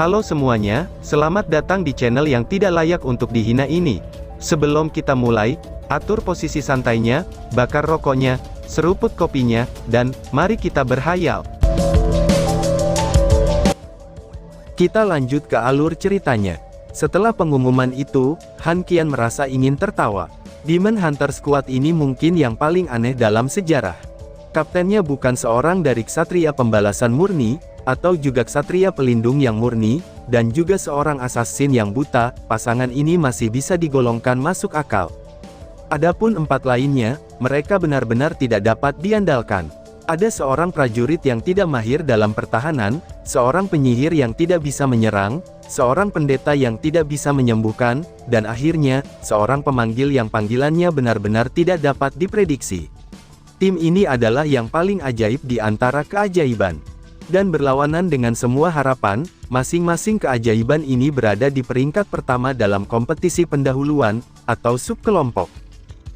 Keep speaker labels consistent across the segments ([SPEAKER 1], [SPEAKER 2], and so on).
[SPEAKER 1] Halo semuanya, selamat datang di channel yang tidak layak untuk dihina ini. Sebelum kita mulai, atur posisi santainya, bakar rokoknya, seruput kopinya, dan mari kita berhayal. Kita lanjut ke alur ceritanya. Setelah pengumuman itu, Han Qian merasa ingin tertawa. Demon Hunter Squad ini mungkin yang paling aneh dalam sejarah. Kaptennya bukan seorang dari ksatria pembalasan murni, atau juga ksatria pelindung yang murni, dan juga seorang assassin yang buta. Pasangan ini masih bisa digolongkan masuk akal. Adapun empat lainnya, mereka benar-benar tidak dapat diandalkan. Ada seorang prajurit yang tidak mahir dalam pertahanan, seorang penyihir yang tidak bisa menyerang, seorang pendeta yang tidak bisa menyembuhkan, dan akhirnya, seorang pemanggil yang panggilannya benar-benar tidak dapat diprediksi. Tim ini adalah yang paling ajaib di antara keajaiban. Dan berlawanan dengan semua harapan, masing-masing keajaiban ini berada di peringkat pertama dalam kompetisi pendahuluan, atau subkelompok.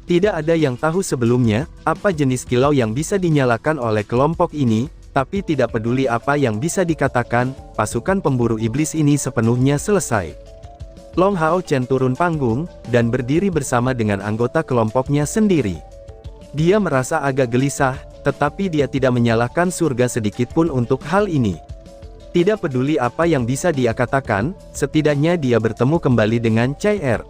[SPEAKER 1] Tidak ada yang tahu sebelumnya, apa jenis kilau yang bisa dinyalakan oleh kelompok ini, tapi tidak peduli apa yang bisa dikatakan, pasukan pemburu iblis ini sepenuhnya selesai. Long Hao Chen turun panggung, dan berdiri bersama dengan anggota kelompoknya sendiri. Dia merasa agak gelisah, tetapi dia tidak menyalahkan surga sedikitpun untuk hal ini. Tidak peduli apa yang bisa dia katakan, setidaknya dia bertemu kembali dengan Chai Er.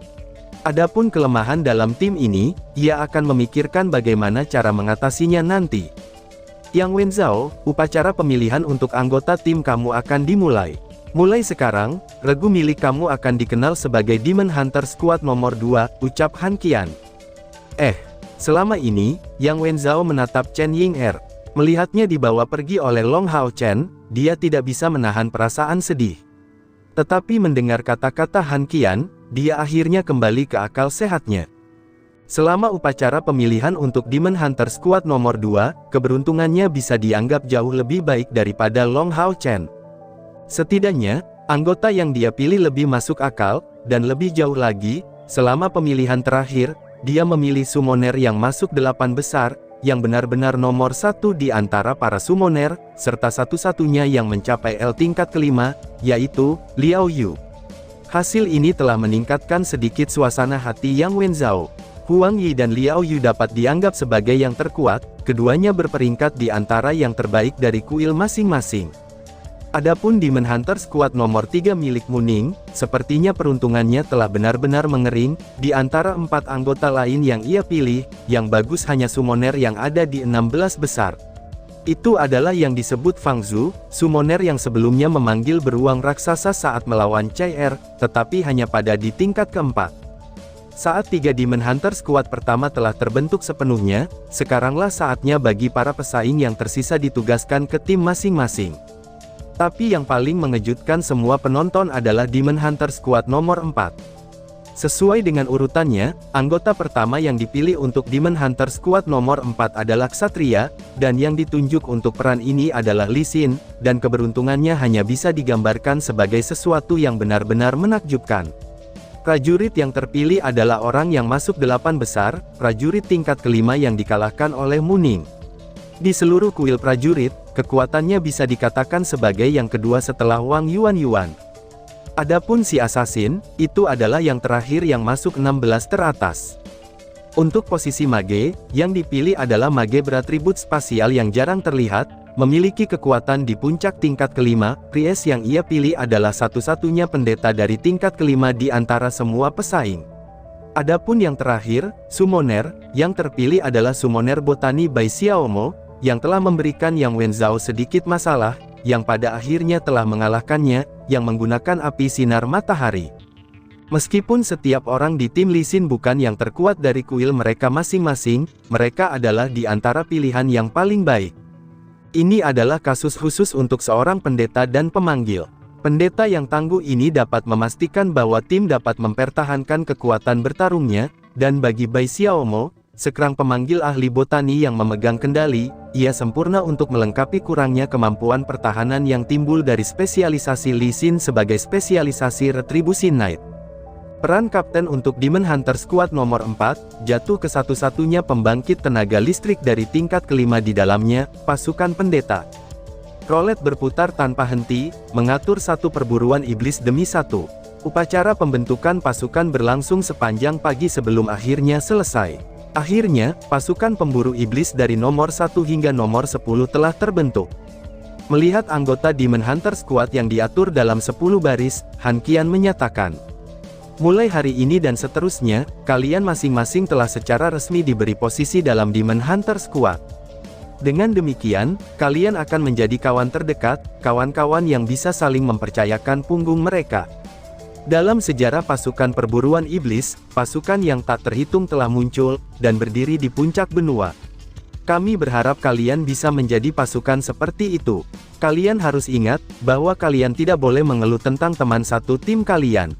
[SPEAKER 1] Adapun kelemahan dalam tim ini, ia akan memikirkan bagaimana cara mengatasinya nanti. Yang Wenzhao, upacara pemilihan untuk anggota tim kamu akan dimulai. Mulai sekarang, regu milik kamu akan dikenal sebagai Demon Hunter Squad nomor 2, ucap Han Qian. Selama ini, Yang Wenzhao menatap Chen Ying-er. Melihatnya dibawa pergi oleh Long Hao Chen, dia tidak bisa menahan perasaan sedih. Tetapi mendengar kata-kata Han Qian, dia akhirnya kembali ke akal sehatnya. Selama upacara pemilihan untuk Demon Hunter Squad nomor 2, keberuntungannya bisa dianggap jauh lebih baik daripada Long Hao Chen. Setidaknya, anggota yang dia pilih lebih masuk akal, dan lebih jauh lagi, selama pemilihan terakhir, dia memilih summoner yang masuk 8 besar, yang benar-benar nomor 1 di antara para summoner, serta satu-satunya yang mencapai L tingkat kelima, yaitu Liao Yu. Hasil ini telah meningkatkan sedikit suasana hati Yang Wenzhao. Huang Yi dan Liao Yu dapat dianggap sebagai yang terkuat, keduanya berperingkat di antara yang terbaik dari kuil masing-masing. Adapun Demon Hunter Squad nomor 3 milik Muning, sepertinya peruntungannya telah benar-benar mengering. Di antara 4 anggota lain yang ia pilih, yang bagus hanya summoner yang ada di 16 besar. Itu adalah yang disebut Fang Zhu, summoner yang sebelumnya memanggil beruang raksasa saat melawan Chai Er, tetapi hanya pada di tingkat keempat. Saat 3 Demon Hunter Squad pertama telah terbentuk sepenuhnya, sekaranglah saatnya bagi para pesaing yang tersisa ditugaskan ke tim masing-masing. Tapi yang paling mengejutkan semua penonton adalah Demon Hunter Squad nomor 4. Sesuai dengan urutannya, anggota pertama yang dipilih untuk Demon Hunter Squad nomor 4 adalah Ksatria, dan yang ditunjuk untuk peran ini adalah Li Xin, dan keberuntungannya hanya bisa digambarkan sebagai sesuatu yang benar-benar menakjubkan. Prajurit yang terpilih adalah orang yang masuk 8 besar, prajurit tingkat kelima yang dikalahkan oleh Muning. Di seluruh kuil prajurit, kekuatannya bisa dikatakan sebagai yang kedua setelah Wang Yuan. Adapun si assassin, itu adalah yang terakhir yang masuk 16 teratas. Untuk posisi mage, yang dipilih adalah mage beratribut spasial yang jarang terlihat, memiliki kekuatan di puncak tingkat kelima. Priest yang ia pilih adalah satu-satunya pendeta dari tingkat kelima di antara semua pesaing. Adapun yang terakhir, summoner, yang terpilih adalah summoner botani Bai Xiaomo, yang telah memberikan Yang Wenzhao sedikit masalah, yang pada akhirnya telah mengalahkannya, yang menggunakan api sinar matahari. Meskipun setiap orang di tim Li Xin bukan yang terkuat dari kuil mereka masing-masing, mereka adalah di antara pilihan yang paling baik. Ini adalah kasus khusus untuk seorang pendeta dan pemanggil. Pendeta yang tangguh ini dapat memastikan bahwa tim dapat mempertahankan kekuatan bertarungnya, dan bagi Bai Xiaomo, sekerang pemanggil ahli botani yang memegang kendali, ia sempurna untuk melengkapi kurangnya kemampuan pertahanan yang timbul dari spesialisasi Li Xin sebagai spesialisasi Retribusi Knight. Peran kapten untuk Demon Hunter Squad nomor 4, jatuh ke satu-satunya pembangkit tenaga listrik dari tingkat kelima di dalamnya, pasukan pendeta. Rolet berputar tanpa henti, mengatur satu perburuan iblis demi satu. Upacara pembentukan pasukan berlangsung sepanjang pagi sebelum akhirnya selesai. Akhirnya, pasukan pemburu iblis dari nomor 1 hingga nomor 10 telah terbentuk. Melihat anggota Demon Hunter Squad yang diatur dalam 10 baris, Han Qian menyatakan, mulai hari ini dan seterusnya, kalian masing-masing telah secara resmi diberi posisi dalam Demon Hunter Squad. Dengan demikian, kalian akan menjadi kawan terdekat, kawan-kawan yang bisa saling mempercayakan punggung mereka. Dalam sejarah pasukan perburuan iblis, pasukan yang tak terhitung telah muncul, dan berdiri di puncak benua. Kami berharap kalian bisa menjadi pasukan seperti itu. Kalian harus ingat, bahwa kalian tidak boleh mengeluh tentang teman satu tim kalian.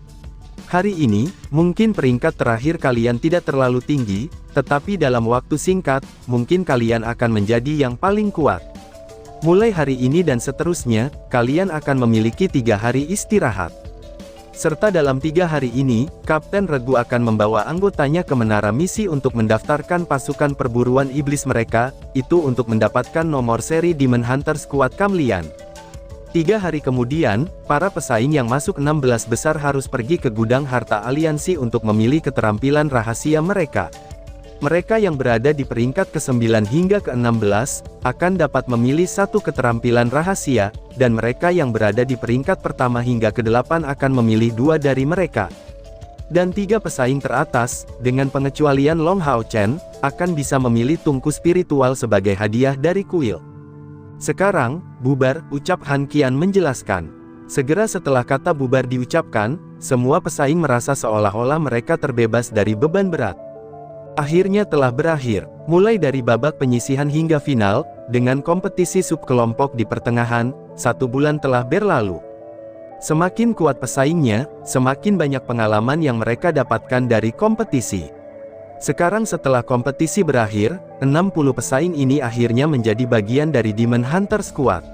[SPEAKER 1] Hari ini, mungkin peringkat terakhir kalian tidak terlalu tinggi, tetapi dalam waktu singkat, mungkin kalian akan menjadi yang paling kuat. Mulai hari ini dan seterusnya, kalian akan memiliki 3 hari istirahat. Serta dalam 3 hari ini, Kapten Regu akan membawa anggotanya ke menara misi untuk mendaftarkan pasukan perburuan iblis mereka, itu untuk mendapatkan nomor seri Demon Hunter Squad kalian. 3 hari kemudian, para pesaing yang masuk 16 besar harus pergi ke gudang harta aliansi untuk memilih keterampilan rahasia mereka. Mereka yang berada di peringkat ke-9 hingga ke-16, akan dapat memilih satu keterampilan rahasia, dan mereka yang berada di peringkat pertama hingga ke-8 akan memilih 2 dari mereka. Dan 3 pesaing teratas, dengan pengecualian Long Hao Chen, akan bisa memilih tungku spiritual sebagai hadiah dari kuil. Sekarang, bubar, ucap Han Qian menjelaskan. Segera setelah kata bubar diucapkan, semua pesaing merasa seolah-olah mereka terbebas dari beban berat. Akhirnya telah berakhir, mulai dari babak penyisihan hingga final, dengan kompetisi subkelompok di pertengahan, 1 bulan telah berlalu. Semakin kuat pesaingnya, semakin banyak pengalaman yang mereka dapatkan dari kompetisi. Sekarang setelah kompetisi berakhir, 60 pesaing ini akhirnya menjadi bagian dari Demon Hunter Squad.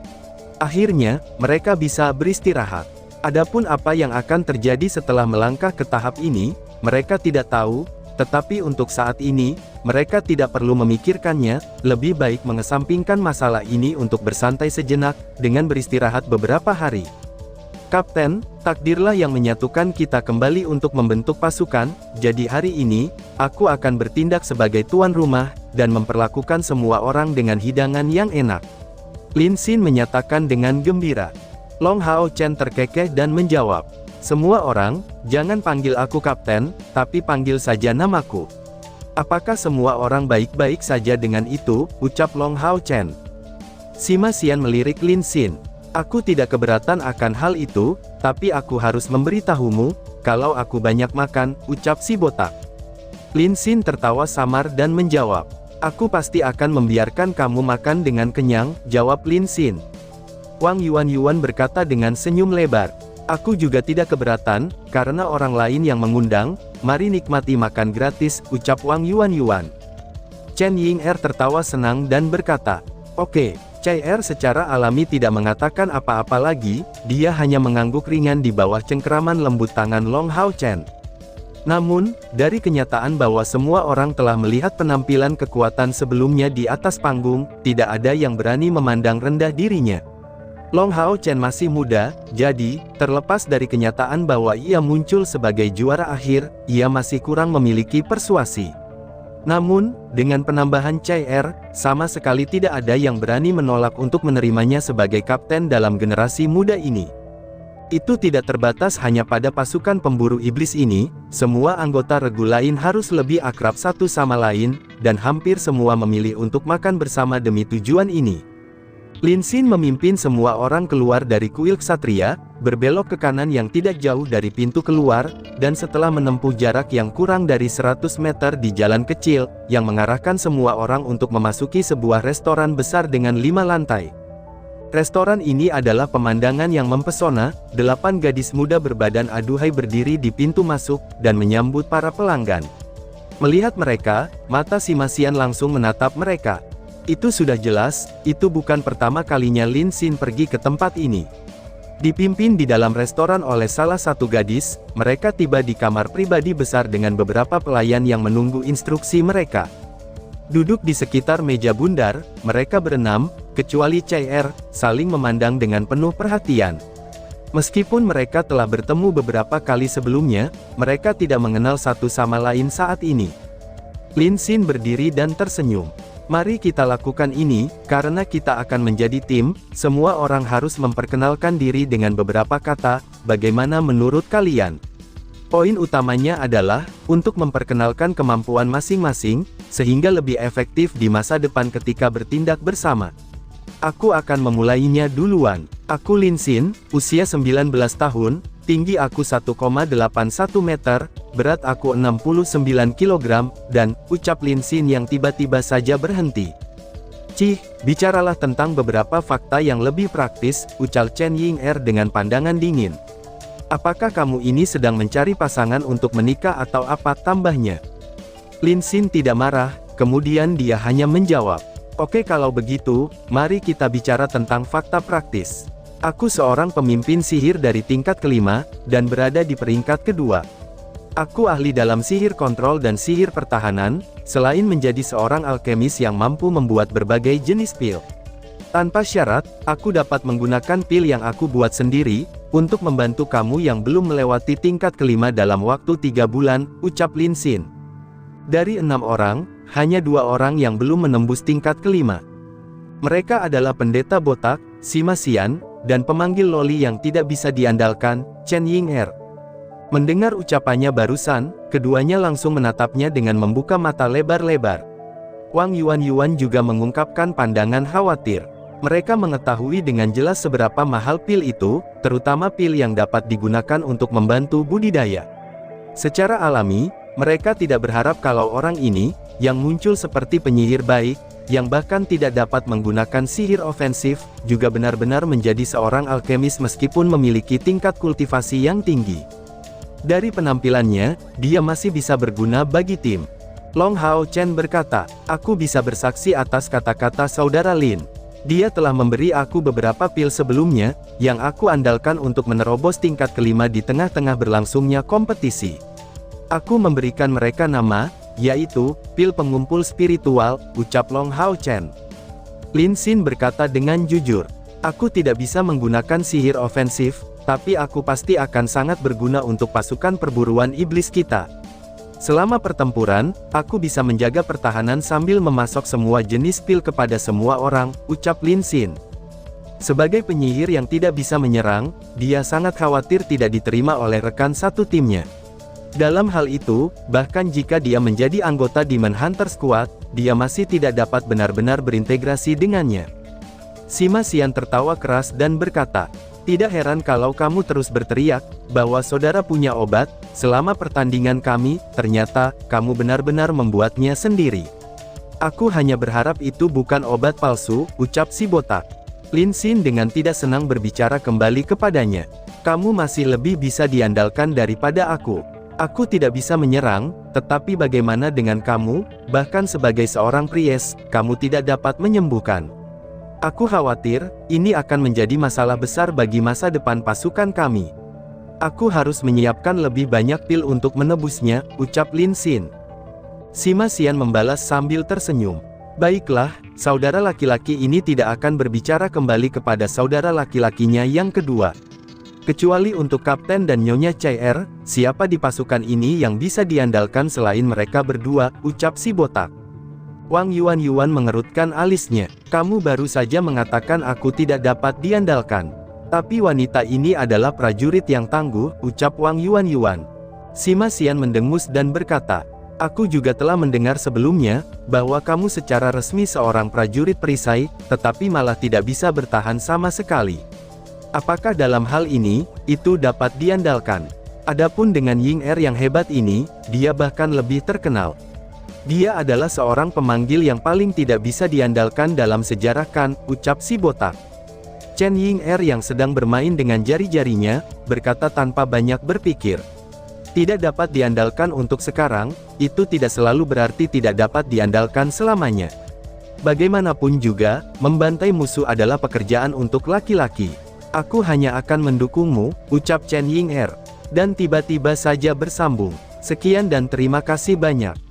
[SPEAKER 1] Akhirnya, mereka bisa beristirahat. Adapun apa yang akan terjadi setelah melangkah ke tahap ini, mereka tidak tahu. Tetapi untuk saat ini, mereka tidak perlu memikirkannya, lebih baik mengesampingkan masalah ini untuk bersantai sejenak, dengan beristirahat beberapa hari. Kapten, takdirlah yang menyatukan kita kembali untuk membentuk pasukan, jadi hari ini, aku akan bertindak sebagai tuan rumah, dan memperlakukan semua orang dengan hidangan yang enak. Lin Xin menyatakan dengan gembira. Long Hao Chen terkekeh dan menjawab, semua orang, jangan panggil aku kapten, tapi panggil saja namaku. Apakah semua orang baik-baik saja dengan itu, ucap Long Hao Chen. Sima Xian melirik Lin Xin. Aku tidak keberatan akan hal itu, tapi aku harus memberitahumu, kalau aku banyak makan, ucap si botak. Lin Xin tertawa samar dan menjawab, aku pasti akan membiarkan kamu makan dengan kenyang, jawab Lin Xin. Wang Yuan berkata dengan senyum lebar. Aku juga tidak keberatan, karena orang lain yang mengundang, mari nikmati makan gratis, ucap Wang Yuan. Chen Ying'er tertawa senang dan berkata, oke, Chai Er secara alami tidak mengatakan apa-apa lagi, dia hanya mengangguk ringan di bawah cengkeraman lembut tangan Long Hao Chen. Namun, dari kenyataan bahwa semua orang telah melihat penampilan kekuatan sebelumnya di atas panggung, tidak ada yang berani memandang rendah dirinya. Long Hao Chen masih muda, jadi, terlepas dari kenyataan bahwa ia muncul sebagai juara akhir, ia masih kurang memiliki persuasi. Namun, dengan penambahan Chai Er, sama sekali tidak ada yang berani menolak untuk menerimanya sebagai kapten dalam generasi muda ini. Itu tidak terbatas hanya pada pasukan pemburu iblis ini, semua anggota regu lain harus lebih akrab satu sama lain, dan hampir semua memilih untuk makan bersama demi tujuan ini. Lin Xin memimpin semua orang keluar dari kuil ksatria, berbelok ke kanan yang tidak jauh dari pintu keluar, dan setelah menempuh jarak yang kurang dari 100 meter di jalan kecil, yang mengarahkan semua orang untuk memasuki sebuah restoran besar dengan 5 lantai. Restoran ini adalah pemandangan yang mempesona, 8 gadis muda berbadan aduhai berdiri di pintu masuk, dan menyambut para pelanggan. Melihat mereka, mata Sima Xian langsung menatap mereka. Itu sudah jelas, itu bukan pertama kalinya Lin Xin pergi ke tempat ini. Dipimpin di dalam restoran oleh salah satu gadis, mereka tiba di kamar pribadi besar dengan beberapa pelayan yang menunggu instruksi mereka. Duduk di sekitar meja bundar, mereka berenam, kecuali Chai saling memandang dengan penuh perhatian. Meskipun mereka telah bertemu beberapa kali sebelumnya, mereka tidak mengenal satu sama lain saat ini. Lin Xin berdiri dan tersenyum. Mari kita lakukan ini, karena kita akan menjadi tim, semua orang harus memperkenalkan diri dengan beberapa kata, bagaimana menurut kalian? Poin utamanya adalah, untuk memperkenalkan kemampuan masing-masing, sehingga lebih efektif di masa depan ketika bertindak bersama. Aku akan memulainya duluan. Aku Lin Xin, usia 19 tahun, tinggi aku 1,81 meter, berat aku 69 kg, dan, ucap Lin Xin yang tiba-tiba saja berhenti. Cih, bicaralah tentang beberapa fakta yang lebih praktis, ucap Chen Ying'er dengan pandangan dingin. Apakah kamu ini sedang mencari pasangan untuk menikah atau apa tambahnya? Lin Xin tidak marah, kemudian dia hanya menjawab. Oke kalau begitu, mari kita bicara tentang fakta praktis. Aku seorang pemimpin sihir dari tingkat kelima, dan berada di peringkat kedua. Aku ahli dalam sihir kontrol dan sihir pertahanan, selain menjadi seorang alkemis yang mampu membuat berbagai jenis pil. Tanpa syarat, aku dapat menggunakan pil yang aku buat sendiri, untuk membantu kamu yang belum melewati tingkat kelima dalam waktu 3 bulan, ucap Lin Xin. Dari 6 orang, hanya 2 orang yang belum menembus tingkat kelima. Mereka adalah pendeta botak, Sima Xian, dan pemanggil loli yang tidak bisa diandalkan, Chen Ying'er. Mendengar ucapannya barusan, keduanya langsung menatapnya dengan membuka mata lebar-lebar. Wang Yuan juga mengungkapkan pandangan khawatir. Mereka mengetahui dengan jelas seberapa mahal pil itu, terutama pil yang dapat digunakan untuk membantu budidaya. Secara alami, mereka tidak berharap kalau orang ini, yang muncul seperti penyihir baik, yang bahkan tidak dapat menggunakan sihir ofensif, juga benar-benar menjadi seorang alkemis meskipun memiliki tingkat kultivasi yang tinggi. Dari penampilannya, dia masih bisa berguna bagi tim. Long Hao Chen berkata, aku bisa bersaksi atas kata-kata saudara Lin. Dia telah memberi aku beberapa pil sebelumnya, yang aku andalkan untuk menerobos tingkat kelima di tengah-tengah berlangsungnya kompetisi. Aku memberikan mereka nama, yaitu, pil pengumpul spiritual, ucap Long Hao Chen. Lin Xin berkata dengan jujur, aku tidak bisa menggunakan sihir ofensif, tapi aku pasti akan sangat berguna untuk pasukan perburuan iblis kita. Selama pertempuran, aku bisa menjaga pertahanan sambil memasok semua jenis pil kepada semua orang, ucap Lin Xin. Sebagai penyihir yang tidak bisa menyerang, dia sangat khawatir tidak diterima oleh rekan satu timnya. Dalam hal itu, bahkan jika dia menjadi anggota Demon Hunter Squad, dia masih tidak dapat benar-benar berintegrasi dengannya. Sima Xian tertawa keras dan berkata, tidak heran kalau kamu terus berteriak, bahwa saudara punya obat, selama pertandingan kami, ternyata, kamu benar-benar membuatnya sendiri. Aku hanya berharap itu bukan obat palsu, ucap si botak. Lin Xin dengan tidak senang berbicara kembali kepadanya. Kamu masih lebih bisa diandalkan daripada aku. Aku tidak bisa menyerang, tetapi bagaimana dengan kamu, bahkan sebagai seorang priest, kamu tidak dapat menyembuhkan. Aku khawatir, ini akan menjadi masalah besar bagi masa depan pasukan kami. Aku harus menyiapkan lebih banyak pil untuk menebusnya, ucap Lin Xin. Sima Xian membalas sambil tersenyum. Baiklah, saudara laki-laki ini tidak akan berbicara kembali kepada saudara laki-lakinya yang kedua. Kecuali untuk Kapten dan Nyonya Chai, siapa di pasukan ini yang bisa diandalkan selain mereka berdua, ucap si botak. Wang Yuan mengerutkan alisnya. Kamu baru saja mengatakan aku tidak dapat diandalkan. Tapi wanita ini adalah prajurit yang tangguh, ucap Wang Yuan. Sima Xian mendengus dan berkata, aku juga telah mendengar sebelumnya, bahwa kamu secara resmi seorang prajurit perisai, tetapi malah tidak bisa bertahan sama sekali. Apakah dalam hal ini, itu dapat diandalkan? Adapun dengan Ying'er yang hebat ini, dia bahkan lebih terkenal. Dia adalah seorang pemanggil yang paling tidak bisa diandalkan dalam sejarah Kan, ucap si botak. Chen Ying'er yang sedang bermain dengan jari-jarinya, berkata tanpa banyak berpikir. Tidak dapat diandalkan untuk sekarang, itu tidak selalu berarti tidak dapat diandalkan selamanya. Bagaimanapun juga, membantai musuh adalah pekerjaan untuk laki-laki. Aku hanya akan mendukungmu, ucap Chen Ying'er. Dan tiba-tiba saja bersambung. Sekian dan terima kasih banyak.